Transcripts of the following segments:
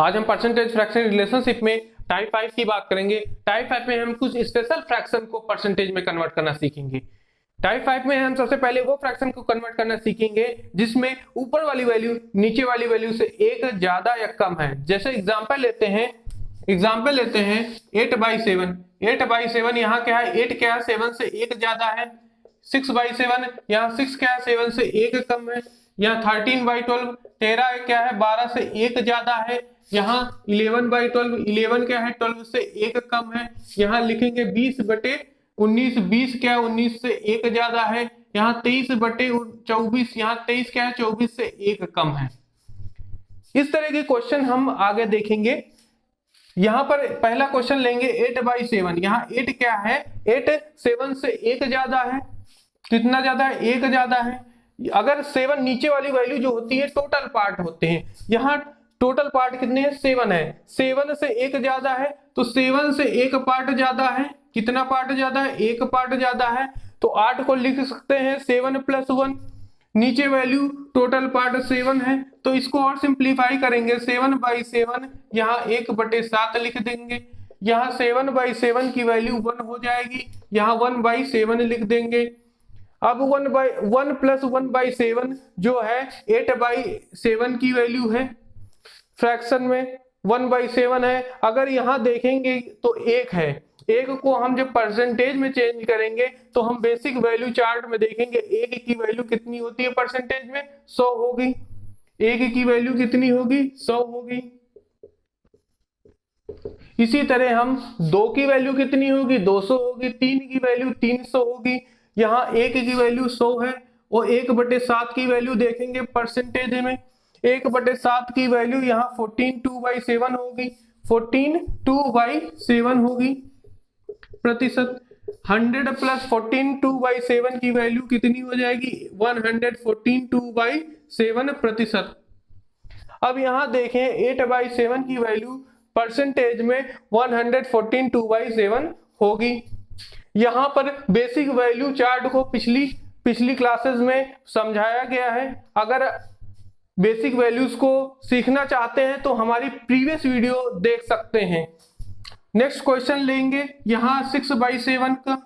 आज हम percentage fraction relationship में टाइप 5 की बात करेंगे। टाइप 5 में हम कुछ स्पेशल फ्रैक्शन को परसेंटेज में कन्वर्ट करना सीखेंगे। टाइप 5 में हम सबसे पहले वो फ्रैक्शन को कन्वर्ट करना सीखेंगे जिसमें ऊपर वाली वैल्यू नीचे वाली वैल्यू से एक ज्यादा या कम है। जैसे एग्जांपल लेते हैं 8/7। 8/7 यहाँ क्या है, 8 क्या है 7 से एक ज्यादा है। 6/7 यहाँ 6 क्या है 7 से एक कम है। यहाँ 13/12 13 क्या है 12 से एक ज्यादा है। यहाँ 11/12 11 क्या है 12 से एक कम है। यहाँ लिखेंगे 20/19 20 क्या है 19 से एक ज्यादा है। यहाँ 23/24 यहाँ 23 क्या है 24 से एक कम है। इस तरह के क्वेश्चन हम आगे देखेंगे। यहाँ पर पहला क्वेश्चन लेंगे 8/7। यहाँ 8 क्या है 8 7 से एक ज्यादा है। कितना ज्यादा है, एक ज्यादा है। अगर 7 नीचे वाली वैल्यू जो होती है टोटल पार्ट होते हैं, यहाँ टोटल पार्ट कितने हैं 7 है। 7 से एक ज्यादा है तो 7 से एक पार्ट ज्यादा है। कितना पार्ट ज्यादा है, एक पार्ट ज्यादा है। तो 8 को लिख सकते हैं 7 + 1। नीचे वैल्यू टोटल पार्ट 7 है तो इसको और सिंप्लीफाई करेंगे। 7/7 यहाँ 1/7 लिख देंगे। यहाँ 7/7 की वैल्यू 1 हो जाएगी। यहाँ 1/7 लिख देंगे। अब 1 + 1/7 जो है 8/7 की वैल्यू है। फ्रैक्शन में 1/7 है। अगर यहाँ देखेंगे तो 1 है। 1 को हम जब परसेंटेज में चेंज करेंगे तो हम बेसिक वैल्यू चार्ट में देखेंगे 1 की वैल्यू कितनी होती है परसेंटेज में 100 होगी। 1 की वैल्यू कितनी होगी 100 होगी। इसी तरह हम 2 की वैल्यू कितनी होगी 200 होगी। 3 की वैल्यू 300 होगी। यहाँ 1 की वैल्यू 100 है और 1/7 की वैल्यू देखेंगे परसेंटेज में। 1/7 की वैल्यू यहाँ 14 2/7 होगी। 14 2/7 होगी प्रतिशत। 100 + 14 2/7 की वैल्यू कितनी हो जाएगी 114 2/7 प्रतिशत। अब यहाँ देखें 8/7 की वैल्यू परसेंटेज में 114 2/7 होगी। यहाँ पर बेसिक वैल्यू चार्ट को पिछली क्लासेस में समझाया गया है। अगर बेसिक वैल्यूज को सीखना चाहते हैं तो हमारी प्रीवियस वीडियो देख सकते हैं। नेक्स्ट क्वेश्चन लेंगे यहाँ 6/7 का।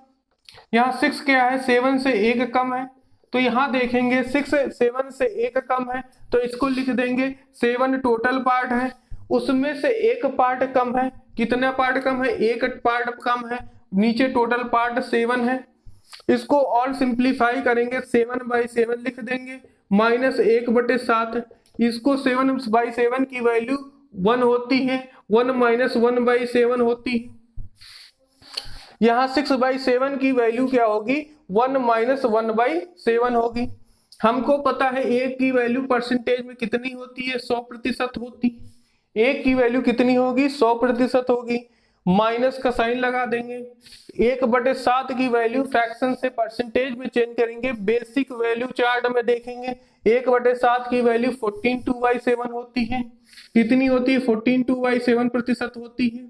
यहाँ 6 क्या है 7 से एक कम है तो यहाँ देखेंगे 6 7 से एक कम है तो इसको लिख देंगे 7 टोटल पार्ट है, उसमें से एक पार्ट कम है। कितना पार्ट कम है, एक पार्ट कम है। नीचे टोटल पार्ट 7 है। इसको और सिंप्लीफाई करेंगे 7/7 लिख देंगे -1/7। इसको 7/7 की वैल्यू 1 होती है। 1 - 1/7 होती है। यहाँ 6/7 की वैल्यू क्या होगी 1 - 1/7 होगी। हमको पता है 1 की वैल्यू परसेंटेज में कितनी होती है 100% होती है। 1 की वैल्यू कितनी होगी 100% होगी। माइनस का साइन लगा देंगे। 1/7 की वैल्यू फ्रैक्शन से परसेंटेज में चेंज करेंगे। बेसिक वैल्यू चार्ट में देखेंगे 1/7 की वैल्यू 14 2/7 होती है। कितनी होती है 14 2/7% होती है।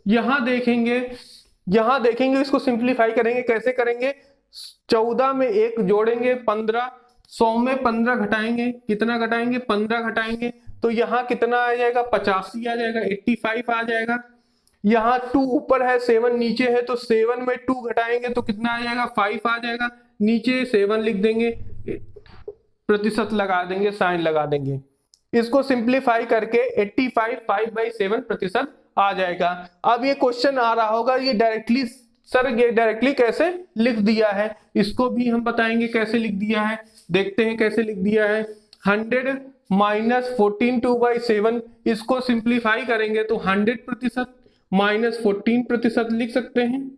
यहाँ देखेंगे इसको सिंप्लीफाई करेंगे। कैसे करेंगे 14 में 1 जोड़ेंगे 15, 100 में 15 घटाएंगे। कितना घटाएंगे 15 घटाएंगे तो यहाँ कितना आ जाएगा 85 आ जाएगा, 85 आ जाएगा। यहाँ 2 ऊपर है 7 नीचे है तो 7 में 2 घटाएंगे तो कितना आ जाएगा 5 आ जाएगा। नीचे 7 लिख देंगे, प्रतिशत लगा देंगे, साइन लगा देंगे। इसको सिंप्लीफाई करके 85 5/7% आ जाएगा। अब ये क्वेश्चन आ रहा होगा ये डायरेक्टली कैसे लिख दिया है, इसको भी हम बताएंगे कैसे लिख दिया है। देखते हैं कैसे लिख दिया है। 100 - 14 2/7 इसको सिंप्लीफाई करेंगे तो 100% -14% लिख सकते हैं,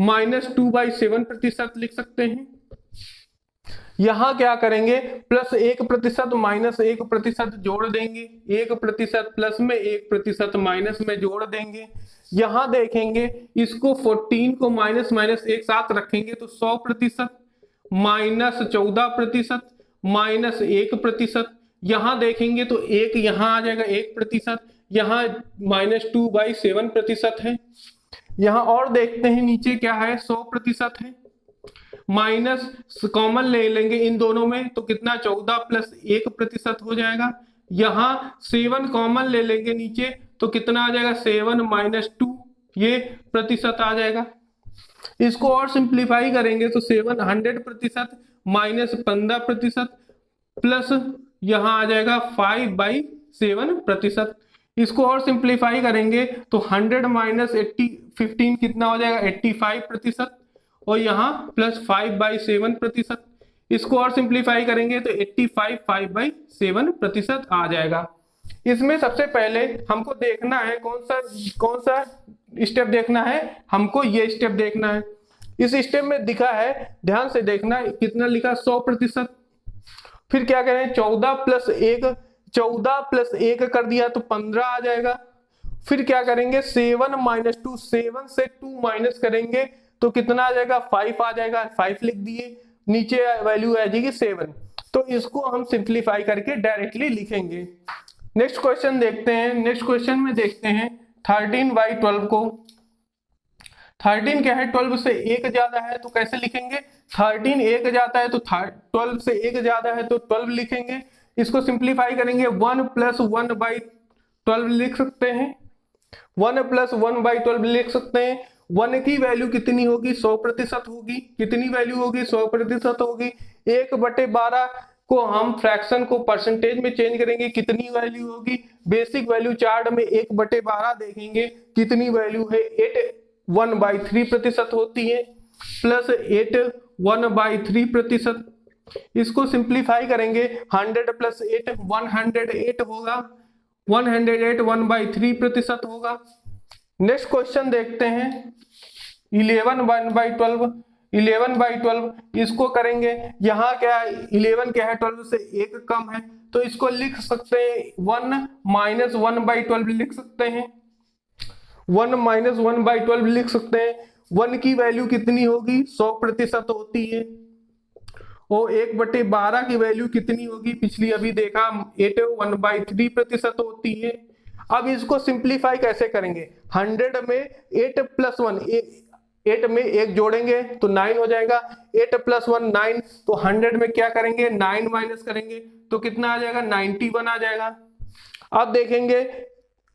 -2/7% लिख सकते हैं। यहां क्या करेंगे +1% -1% जोड़ देंगे। 1% प्लस में 1% माइनस में जोड़ देंगे। यहां देखेंगे इसको 14 को माइनस एक साथ रखेंगे तो 100% -14% -1%। यहां देखेंगे तो 1 यहां आ जाएगा 1%। यहाँ -2/7% है। यहाँ और देखते हैं नीचे क्या है 100% है। माइनस कॉमन ले लेंगे इन दोनों में तो कितना 14 + 1% हो जाएगा। यहाँ 7 कॉमन ले लेंगे नीचे, तो कितना आ जाएगा 7 - 2, ये प्रतिशत आ जाएगा। इसको और सिंप्लीफाई करेंगे तो 700% -15% प्लस यहाँ आ जाएगा 5/7%। इसको और सिंप्लीफाई करेंगे तो 100 - 15 कितना हो जाएगा 85%, और यहाँ प्लस 5/7%। इसको और सिंप्लीफाई करेंगे तो 85 5/7% आ जाएगा। इसमें सबसे पहले हमको देखना है कौन सा स्टेप देखना है, हमको ये स्टेप देखना है। इस स्टेप में दिखा है, ध्यान से देखना, कितना लिखा 100%। फिर क्या करें 14 + 1 कर दिया तो 15 आ जाएगा। फिर क्या करेंगे 7 - 2, 7 से 2 माइनस करेंगे तो कितना आ जाएगा 5 आ जाएगा, 5 लिख दिए, नीचे वैल्यू आ जाएगी 7। तो इसको हम सिंप्लीफाई करके डायरेक्टली लिखेंगे। नेक्स्ट क्वेश्चन देखते हैं। नेक्स्ट क्वेश्चन में देखते हैं 13/12 को। 13 क्या है 12 से 1 ज्यादा है तो कैसे लिखेंगे, 13 1 जाता है तो 12 से 1 ज्यादा है तो 12 लिखेंगे। इसको सिंप्लीफाई करेंगे 1 + 1/12 लिख सकते हैं, 1 + 1/12 लिख सकते हैं। 1 की वैल्यू कितनी होगी 100% होगी, कितनी वैल्यू होगी 100% होगी। 1/12 को हम फ्रैक्शन को परसेंटेज में चेंज करेंगे, कितनी वैल्यू होगी, बेसिक वैल्यू चार्ट में 1/12 देखेंगे, कितनी वैल्यू है 8 1/3% होती है, प्लस 8 1/3%। इसको सिंप्लीफाई करेंगे 100 + 8 108 होगा, 108 1/3% होगा। नेक्स्ट क्वेश्चन देखते हैं 11/12। 11/12 इसको करेंगे, यहाँ क्या है 11 क्या है 12 से 1 कम है तो इसको लिख सकते हैं 1 - 1/12 लिख सकते हैं, 1 - 1/12 लिख सकते हैं। 1 की वैल्यू कितनी होगी 100% होती है, और 1/12 की वैल्यू कितनी होगी पिछली अभी देखा 8 1/3% होती है। अब इसको सिंप्लीफाई कैसे करेंगे, 100 में 8 + 1 8 में 1 जोड़ेंगे तो 9 हो जाएगा, 8 + 1 9, तो 100 में क्या करेंगे 9 माइनस करेंगे तो कितना आ जाएगा 91 आ जाएगा। अब देखेंगे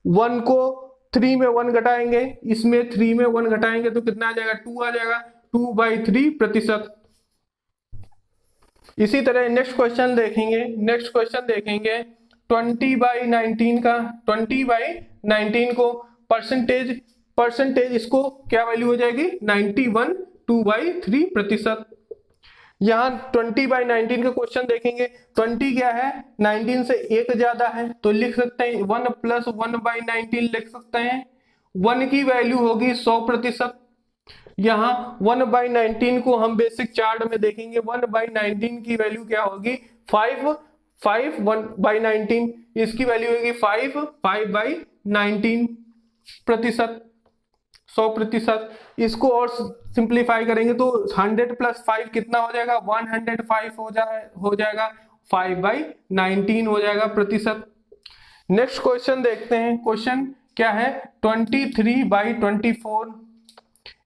1 को 3 में 1 घटाएंगे, इसमें 3 में 1 घटाएंगे तो कितना आ जाएगा 2 आ जाएगा, 2/3%। इसी तरह नेक्स्ट क्वेश्चन देखेंगे। नेक्स्ट क्वेश्चन देखेंगे 20/19 का। 20/19 को परसेंटेज इसको क्या वैल्यू हो जाएगी 91 2/3%। यहाँ 20/19 का क्वेश्चन देखेंगे, 20 क्या है 19 से 1 ज्यादा है तो लिख सकते हैं 1 + 1/19 लिख सकते हैं। 1 की वैल्यू होगी 100%। यहाँ 1/19 को हम बेसिक चार्ट में देखेंगे, 1/19 की वैल्यू क्या होगी 5 1/19, इसकी वैल्यू होगी 5/19%, 100%। इसको और सिंप्लीफाई करेंगे तो 100 + 5 कितना हो जाएगा 105 हो जाएगा, 5/19 हो जाएगा प्रतिशत। नेक्स्ट क्वेश्चन देखते हैं। क्वेश्चन क्या है 23/24।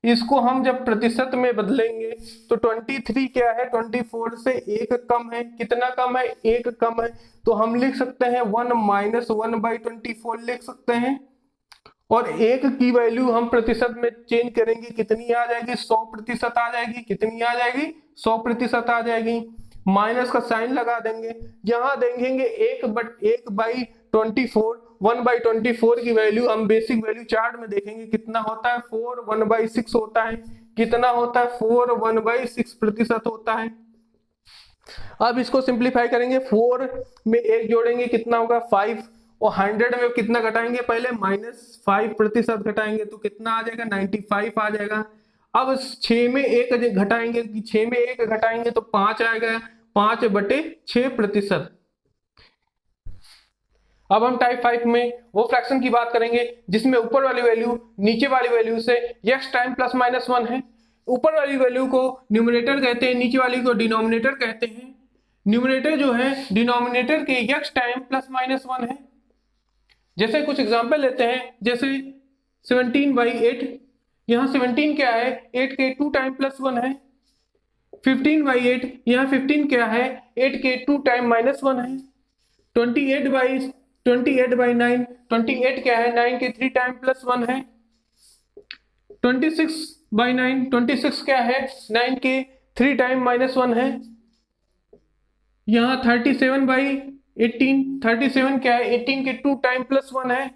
इसको हम जब प्रतिशत में बदलेंगे तो 23 क्या है 24 से 1 कम है, कितना कम है 1 कम है, तो हम लिख सकते हैं 1 - 1/24 लिख सकते हैं। और 1 की वैल्यू हम प्रतिशत में चेंज करेंगे, कितनी आ जाएगी 100% आ जाएगी, कितनी आ जाएगी 100% आ जाएगी। माइनस का साइन लगा देंगे, यहाँ देखेंगे 1/24, 1/24 की वैल्यू हम बेसिक वैल्यू चार्ट में देखेंगे कितना होता है 4 1/6 होता है, कितना होता है 4 1/6% होता है। अब इसको सिंप्लीफाई करेंगे, 4 में 1 जोड़ेंगे कितना होगा 5, और 100 में कितना घटाएंगे पहले -5% घटाएंगे तो कितना आ जाएगा 95 आ जाएगा। अब 6 में 1 घटाएंगे, 6 में 1 घटाएंगे तो 5 आएगा, 5/6%। अब हम टाइप 5 में वो फ्रैक्शन की बात करेंगे जिसमें ऊपर वाली वैल्यू नीचे वाली वैल्यू से x टाइम +-1 है। ऊपर वाली वैल्यू को न्यूमरेटर कहते हैं, नीचे वाली को डिनोमिनेटर कहते हैं। न्यूमरेटर जो है डिनोमिनेटर के x टाइम +-1 है। जैसे कुछ एग्जांपल लेते हैं, जैसे 17/8, यहाँ 17 क्या है 8 के 2 टाइम +1 है। 15/8, यहाँ 15 क्या है 8 के 2 टाइम -1 है। 28/9, 28 क्या है, 9 के 3 टाइम प्लस 1 है। 26/9, 26 क्या है, 9 के 3 टाइम माइनस 1 है। यहाँ 37/18, 37 क्या है, 18 के 2 टाइम प्लस 1 है।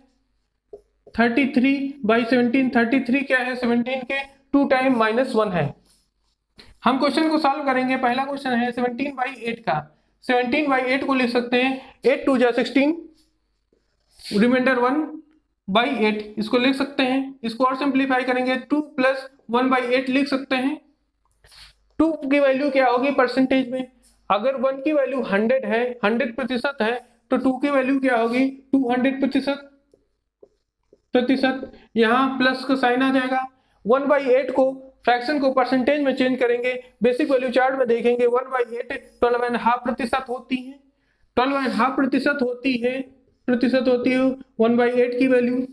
33/17, 33 क्या है, 17 के 2 टाइम माइनस 1 है। हम क्वेश्चन को सॉल्व करेंगे। पहला क्वेश्चन है 17/8 का। 17/8 को लिख सकते हैं 8 2 जा 16, रिमाइंडर 1/8 इसको लिख सकते हैं। इसको और सिंप्लीफाई करेंगे 2 + 1/8 लिख सकते हैं। 2 की वैल्यू क्या होगी परसेंटेज में, अगर 1 की वैल्यू 100 है, 100% है, तो 2 की वैल्यू क्या होगी, 200%। यहाँ प्लस का साइन आ जाएगा। 1/8 को फ्रैक्शन को परसेंटेज में चेंज करेंगे। बेसिक वैल्यू चार्ट में देखेंगे 1/8 12.5% होती है। 12.5% होती है 1/8 की वैल्यू।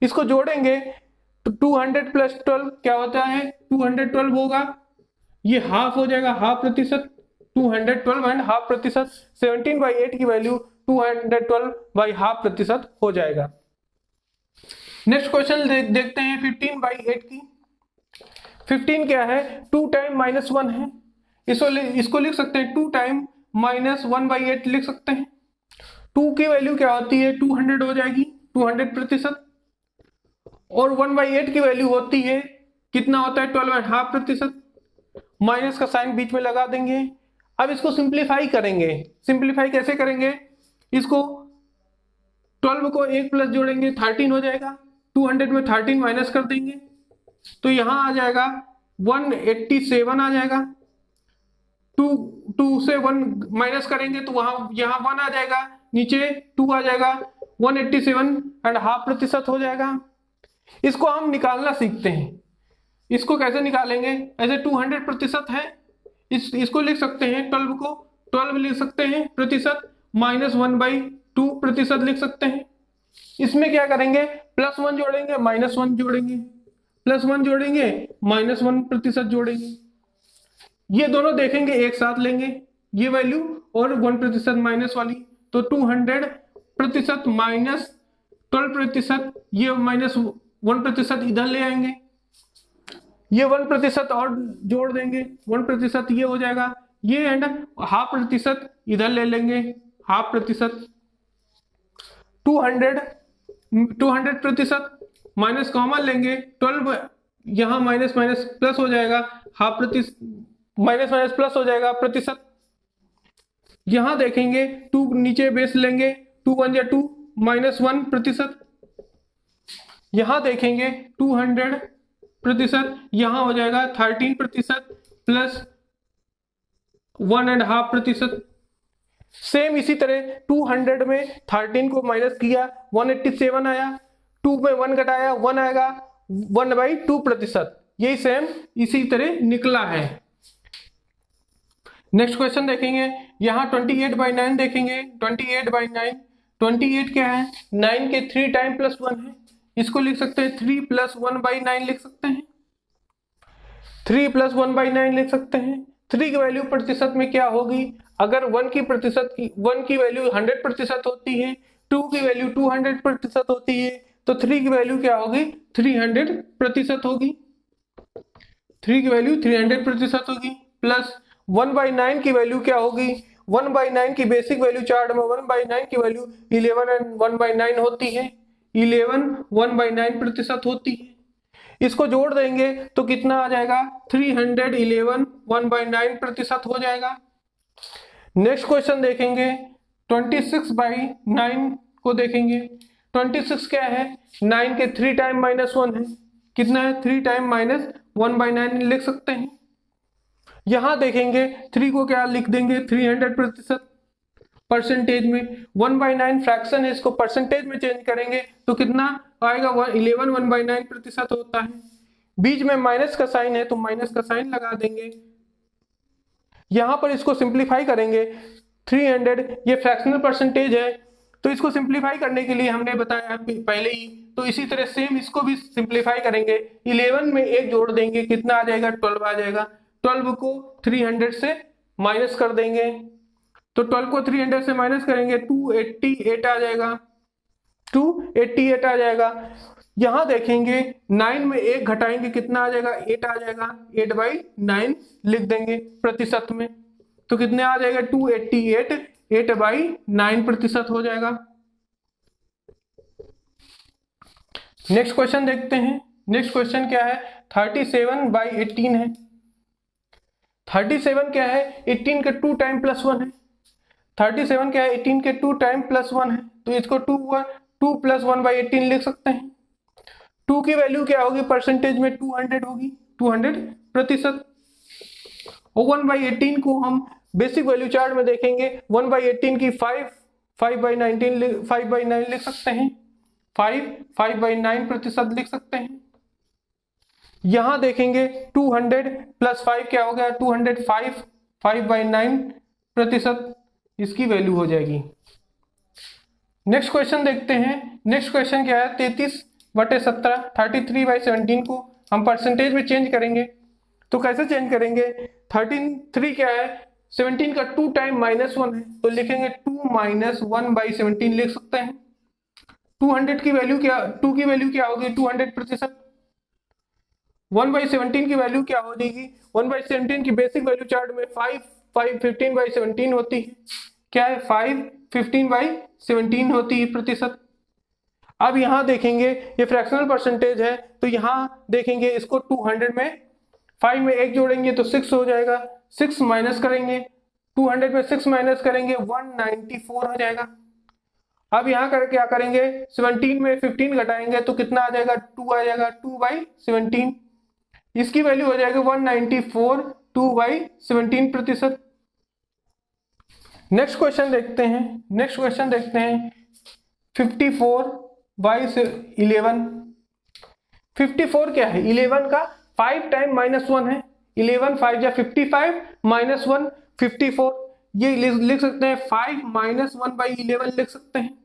इसको जोड़ेंगे तो 200 + 12 क्या होता है, 212 होगा। ये हाफ हो जाएगा, 0.5%, 212.5%। 17/8 की वैल्यू 212/2.5% हो जाएगा। नेक्स्ट क्वेश्चन देखते हैं 15/8 की। 15 क्या है, 2 टाइम माइनस 1 है। इसको लिख सकते हैं 2 टाइम माइनस 1/8 लिख सकते हैं। 2 की वैल्यू क्या होती है, 200 हो जाएगी, 200%। और 1/8 की वैल्यू होती है, कितना होता है, 12.5%। माइनस का साइन बीच में लगा देंगे। अब इसको सिंप्लीफाई करेंगे। सिंप्लीफाई कैसे करेंगे, इसको 12 को 1 प्लस जोड़ेंगे 13 हो जाएगा। 200 में 13 माइनस कर देंगे तो यहां आ जाएगा 187 आ जाएगा। 2 से 1 माइनस करेंगे तो यहाँ 1 आ जाएगा, नीचे 2 आ जाएगा, 187.5% हो जाएगा। इसको हम निकालना सीखते हैं। इसको कैसे निकालेंगे, ऐसे 200% है, इसको लिख सकते हैं 12 को 12 लिख सकते हैं प्रतिशत, -1/2% लिख सकते हैं। इसमें क्या करेंगे, +1 जोड़ेंगे -1 जोड़ेंगे, +1 जोड़ेंगे -1% जोड़ेंगे। ये दोनों देखेंगे एक साथ लेंगे, ये वैल्यू और 1% माइनस वाली, तो 200% -12%, ये -1% इधर ले आएंगे, ये 1% और जोड़ देंगे, 1% ये हो जाएगा, ये एंड 0.5% इधर ले लेंगे, 0.5%। 200% माइनस कॉमन लेंगे, 12 यहाँ माइनस प्लस हो जाएगा, माइनस प्लस हो जाएगा प्रतिशत। यहां देखेंगे 2 नीचे बेस लेंगे, 2 1 2 -1%। यहां देखेंगे 200%, यहां हो जाएगा 13% प्लस 1.5%। सेम इसी तरह 200 में 13 को माइनस किया, 187 आया, 2 में 1 घटाया, 1 आएगा, 1/2%। यही सेम इसी तरह निकला है। नेक्स्ट क्वेश्चन देखेंगे, यहाँ 28/9 देखेंगे। 28/9, 28 क्या है, 9 के 3 टाइम प्लस 1 है। इसको लिख सकते हैं 3 + 1/9 लिख सकते हैं, 3 + 1/9 लिख सकते हैं। 3 की वैल्यू प्रतिशत में क्या होगी, अगर 1 की वैल्यू 100% होती है, 2 की वैल्यू 200% होती है, तो 3 की वैल्यू क्या होगी, 300% होगी। 3 की वैल्यू 300% होगी। प्लस 1/9 की वैल्यू क्या होगी, 1/9 की बेसिक वैल्यू चार्ट में 1/9 की वैल्यू 11 एंड 1/9 होती है, 11 1/9% होती है। इसको जोड़ देंगे तो कितना आ जाएगा, 311 1/9% हो जाएगा। नेक्स्ट क्वेश्चन देखेंगे 26/9 को देखेंगे। 26 क्या है, 9 के 3 टाइम -1 है, कितना है, 3 टाइम -1/9 लिख सकते हैं। यहां देखेंगे 3 को क्या लिख देंगे, 300% परसेंटेज में। 1/9 फ्रैक्शन है, इसको परसेंटेज में चेंज करेंगे तो कितना आएगा, 11 1/9% होता है। बीच में माइनस का साइन है तो माइनस का साइन लगा देंगे। यहां पर इसको सिंप्लीफाई करेंगे, 300 ये फ्रैक्शनल परसेंटेज है, तो इसको सिंप्लीफाई करने के लिए हमने बताया पहले ही, तो इसी तरह सेम इसको भी सिंप्लीफाई करेंगे। 11 में 1 जोड़ देंगे, कितना आ जाएगा, 12 आ जाएगा। 12 को 300 से माइनस कर देंगे तो 12 को 300 से माइनस करेंगे 288 आ जाएगा, 288 आ जाएगा। यहां देखेंगे 9 में 1 घटाएंगे कितना आ जाएगा, 8 आ जाएगा, 8/9 लिख देंगे प्रतिशत में, तो कितने आ जाएगा 288, 8/9 प्रतिशत हो जाएगा। नेक्स्ट क्वेश्चन देखते हैं। नेक्स्ट क्वेश्चन क्या है, 37/18 है। 37 क्या है, 18 के 2 टाइम प्लस 1 है। 37 क्या है, 18 के 2 टाइम प्लस 1 है, तो इसको 2 प्लस 1/18 लिख सकते हैं। 2 की वैल्यू क्या होगी परसेंटेज में, 200 होगी, 200%। और 1/18 को हम बेसिक वैल्यू चार्ट में देखेंगे, 1/18 की 5/9 लिख सकते हैं, 5/9 प्रतिशत लिख सकते हैं। यहां देखेंगे 200 प्लस 5 क्या हो गया, 205, 5/9 प्रतिशत इसकी वैल्यू हो जाएगी। नेक्स्ट क्वेश्चन देखते हैं। नेक्स्ट क्वेश्चन क्या है, 33/17, 33/17 को हम परसेंटेज में चेंज करेंगे, तो कैसे चेंज करेंगे, 33 क्या है, 17 का 2 टाइम -1 है, तो लिखेंगे 2 - 1/17 लिख सकते हैं। 200 की वैल्यू क्या, 2 की वैल्यू क्या होगी, 200%। 1/17 की वैल्यू क्या हो जाएगी, 1/17 की बेसिक वैल्यू चार्ट में 15/17 होती है, क्या है 5/15/17 होती है प्रतिशत। अब यहां देखेंगे ये फ्रैक्शनल परसेंटेज है, तो यहां देखेंगे इसको 200 में 5 में 1 जोड़ेंगे तो 6 हो जाएगा, 6 माइनस करेंगे, 200 में 6 माइनस करेंगे 194 हो जाएगा। अब यहाँ कर क्या करेंगे, 17 में 15 घटाएंगे तो कितना आ जाएगा, 2 आ जाएगा, 2/17 इसकी वैल्यू हो जाएगी 194, 2/17 प्रतिशत। नेक्स्ट क्वेश्चन देखते हैं। नेक्स्ट क्वेश्चन देखते हैं 54/11। 54 क्या है, 11 का 5 टाइम -1 है, 11 5 या 55 -1 54, ये लिख सकते हैं 5 - 1/11 लिख सकते हैं।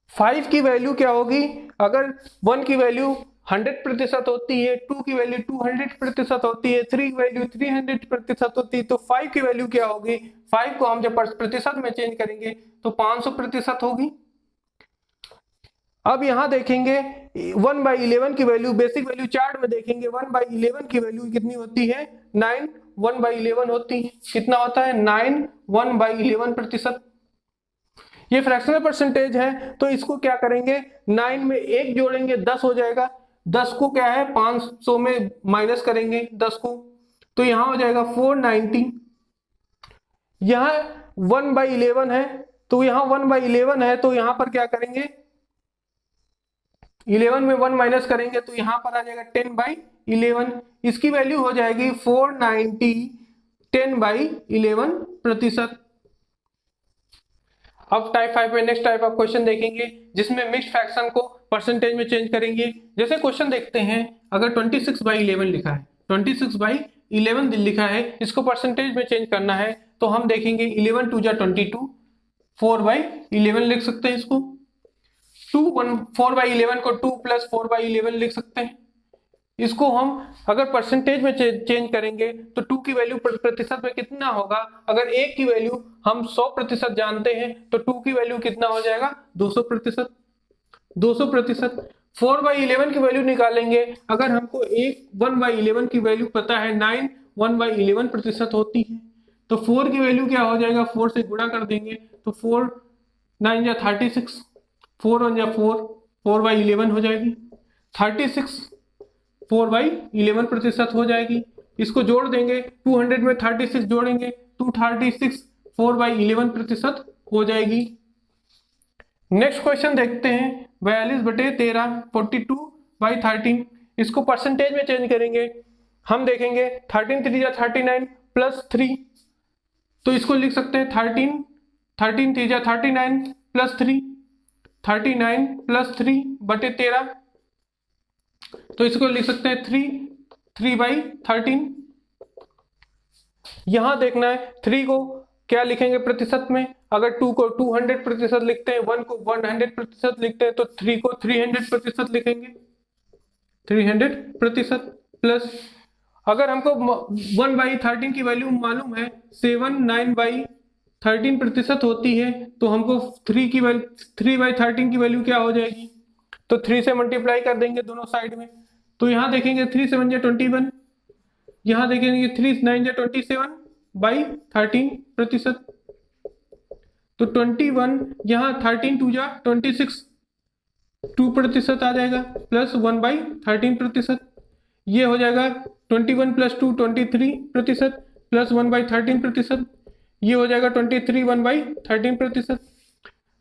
5 की वैल्यू क्या होगी, अगर 1 की वैल्यू 100% होती है, 2 की वैल्यू 200% होती है, 3 की वैल्यू 300% होती है, तो 5 की वैल्यू क्या होगी, 5 को हम जब प्रतिशत में चेंज करेंगे तो 500% होगी। अब यहां देखेंगे 1/11 की वैल्यू, बेसिक वैल्यू चार्ट में देखेंगे 1/11 की वैल्यू कितनी होती है, 9 1/11 होती है, कितना होता है 9 1/11%। ये फ्रैक्शनल परसेंटेज है, तो इसको क्या करेंगे, 9 में 1 जोड़ेंगे 10 हो जाएगा, 10 को क्या है 500 में माइनस करेंगे 10 को, तो यहां हो जाएगा 490। यहां 1/11 है, तो यहां 1/11 है, तो यहां पर क्या करेंगे, 11 में 1 माइनस करेंगे तो यहां पर आ जाएगा 10/11, इसकी वैल्यू हो जाएगी 490, 10/11%। अब टाइप 5 में नेक्स्ट टाइप ऑफ क्वेश्चन देखेंगे, जिसमें मिक्स्ड फ्रैक्शन को परसेंटेज में चेंज करेंगे। जैसे क्वेश्चन देखते हैं, अगर 26/11 लिखा है, 26/11 लिखा है, इसको परसेंटेज में चेंज करना है, तो हम देखेंगे 11 2 जा 22, 4/11 लिख सकते हैं इसको। 4/11 को 2 + 4/11 लिख सकते हैं। इसको हम अगर परसेंटेज में चेंज करेंगे तो 2 की वैल्यू प्रतिशत में कितना होगा, अगर 1 की वैल्यू हम 100% जानते हैं तो 2 की वैल्यू कितना हो जाएगा, 200%। 200%। 4/11 की वैल्यू निकालेंगे, अगर हमको 1/11 की वैल्यू पता है 9 1/11% होती है, तो 4 की वैल्यू क्या हो जाएगा, 4 से गुणा कर देंगे, तो 4 9 या 36, 4 1 या 4, 4/11 हो जाएगी, 36 4/11% हो जाएगी। इसको जोड़ देंगे, 200 में 36 जोड़ेंगे, 236 4/11% हो जाएगी। नेक्स्ट क्वेश्चन देखते हैं 42/13, 42/13, इसको परसेंटेज में चेंज करेंगे। हम देखेंगे 13 3 जा 39 प्लस 3, तो इसको लिख सकते हैं 13 3 जा 39 प्लस 3, 39 + 3/13, तो इसको लिख सकते हैं 3/13। यहां देखना है 3 को क्या लिखेंगे प्रतिशत में, अगर 2 को 200% लिखते हैं, 1 को 100% लिखते हैं, तो 3 को 300% लिखेंगे, 300%। प्लस अगर हमको 1/13 की वैल्यू मालूम है 7 9/13 13% होती है तो हमको 3/13 की वैल्यू क्या हो जाएगी, तो 3 से मल्टीप्लाई कर देंगे दोनों साइड में। तो यहाँ देखेंगे 3 7 जा 21, यहाँ देखेंगे 3 9 जा 27/13%, तो 21, यहाँ 13 2 जा 26, 2% आ जाएगा, प्लस 1/13%, ये हो जाएगा 21 + 2 23%, प्लस 1/13%, ये हो जाएगा 23 1/13%।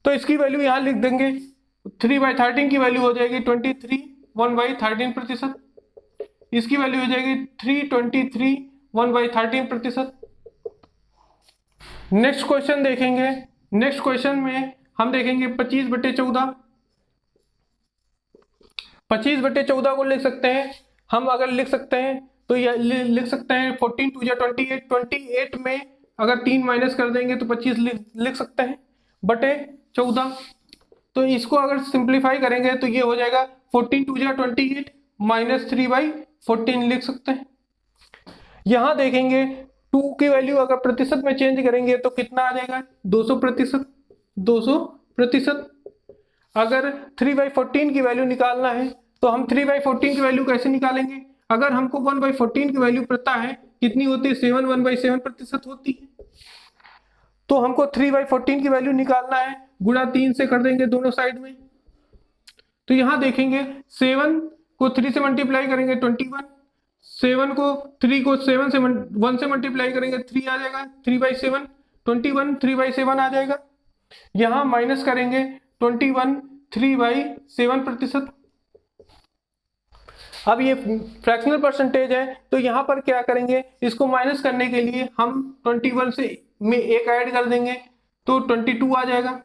तो इसकी वैल्यू यहाँ लिख देंगे, 3/13 की वैल्यू हो जाएगी 23 1/13%, इसकी वैल्यू हो जाएगी 323 1/13%। नेक्स्ट क्वेश्चन देखेंगे। नेक्स्ट क्वेश्चन में हम देखेंगे 25/14। 25/14 को लिख सकते हैं हम, अगर लिख सकते हैं तो यह लिख सकते हैं 14 2 जा 28, 28 में अगर 3 माइनस कर देंगे तो 25 लिख सकते हैं बटे 14। तो इसको अगर सिंप्लीफाई करेंगे तो ये हो जाएगा 14 2 जा 28 माइनस 3/14 लिख सकते हैं। यहां देखेंगे 2 की वैल्यू अगर प्रतिशत में चेंज करेंगे तो कितना आ जाएगा, 200%। 200%। अगर 3/14 की वैल्यू निकालना है तो हम 3/14 की वैल्यू कैसे निकालेंगे, अगर हमको 1/14 की वैल्यू पता है कितनी होती है, 7 1/7% होती है, तो हमको 3/14 की वैल्यू निकालना है, गुणा 3 से कर देंगे दोनों साइड में। तो यहां देखेंगे 7 को 3 से मल्टीप्लाई करेंगे 21, 7 को 3 को 7 से 1 से मल्टीप्लाई करेंगे 3 आ जाएगा, 3/7, 21 3/7 आ जाएगा। यहां माइनस करेंगे 21 3/7%। अब ये फ्रैक्शनल परसेंटेज है तो यहां पर क्या करेंगे, इसको माइनस करने के लिए हम 21 से में एक ऐड कर देंगे तो 22 आ जाएगा।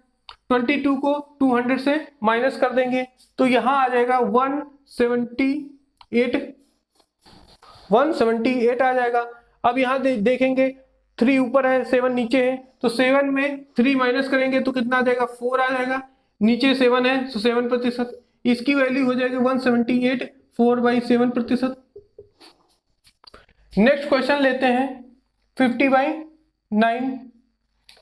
22 को 200 से माइनस कर देंगे तो यहां आ जाएगा 178 आ जाएगा। अब यहां देखेंगे 3 ऊपर है 7 नीचे है, तो 7 में 3 माइनस करेंगे तो कितना आ जाएगा, 4 आ जाएगा, नीचे 7 है तो 7%, इसकी वैल्यू हो जाएगी 178 4/7%। नेक्स्ट क्वेश्चन लेते हैं 50/9।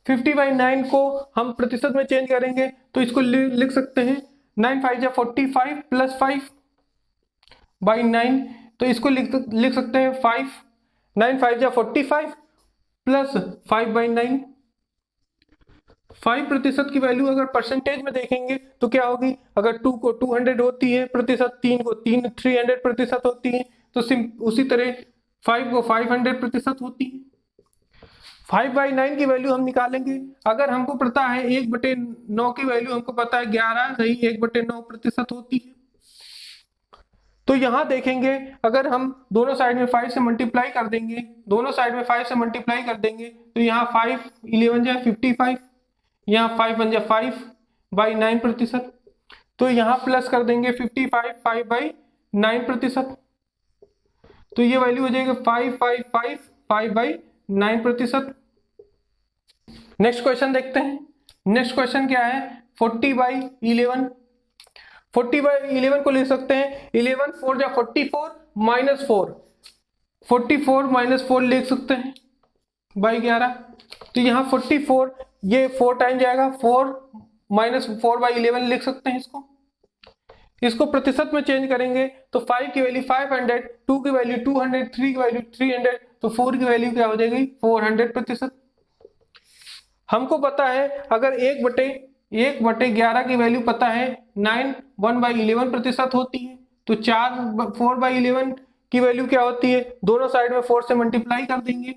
50/9 को हम प्रतिशत में चेंज करेंगे तो इसको लिख सकते हैं 9 5 जा 45 प्लस 5/9, तो इसको लिख सकते हैं 5 9 5 जा 45 प्लस 5/9। 5% की वैल्यू अगर परसेंटेज में देखेंगे तो क्या होगी, अगर 2 को 200 होती है प्रतिशत, 3 को 300% होती है, तो उसी तरह 5 को 500% होती है। 5/9 की वैल्यू हम निकालेंगे, अगर हमको पता है 1/9 की वैल्यू हमको पता है 11 सही 1/9% होती है। तो यहां देखेंगे अगर हम दोनों साइड में 5 से मल्टीप्लाई कर देंगे, दोनों साइड में 5 से मल्टीप्लाई कर देंगे तो यहाँ 5 11 जा 55, यहाँ 5 1 जा 5/9%, तो यहाँ प्लस कर देंगे 55 5/9%, तो ये वैल्यू हो जाएगी 555 5/9%। नेक्स्ट क्वेश्चन देखते हैं। नेक्स्ट क्वेश्चन क्या है 40/11। 40/11 को लिख सकते हैं 11 4 जा 44 माइनस 4, 44 माइनस 4 लिख सकते हैं बाई 11। तो यहाँ 44 ये 4 टाइम जाएगा, 4 माइनस 4/11 लिख सकते हैं इसको। इसको प्रतिशत में चेंज करेंगे तो 5 की वैल्यू 500, 2 की वैल्यू 200, 3 की वैल्यू 300, तो 4 की वैल्यू क्या हो जाएगी 400%। हमको पता है अगर 1/11 की वैल्यू पता है 9 1/11% होती है, तो 4/11 की वैल्यू क्या होती है, दोनों साइड में 4 से मल्टीप्लाई कर देंगे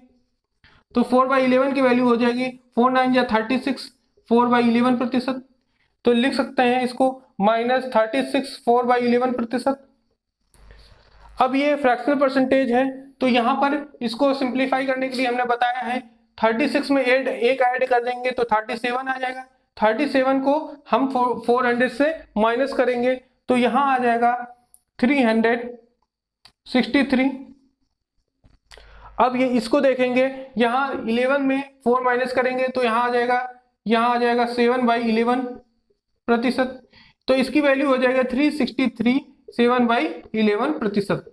तो 4/11 की वैल्यू हो जाएगी 4 9 जा 36 4/11%, तो लिख सकते हैं इसको -36 4/11%। अब ये फ्रैक्शनल परसेंटेज है तो यहाँ पर इसको सिंप्लीफाई करने के लिए हमने बताया है 36 में एक ऐड कर देंगे तो 37 आ जाएगा। 37 को हम 400 से माइनस करेंगे तो यहाँ आ जाएगा 363। अब ये इसको देखेंगे, यहाँ 11 में 4 माइनस करेंगे तो यहाँ आ जाएगा 7/11%, तो इसकी वैल्यू हो जाएगा 363 7/11%।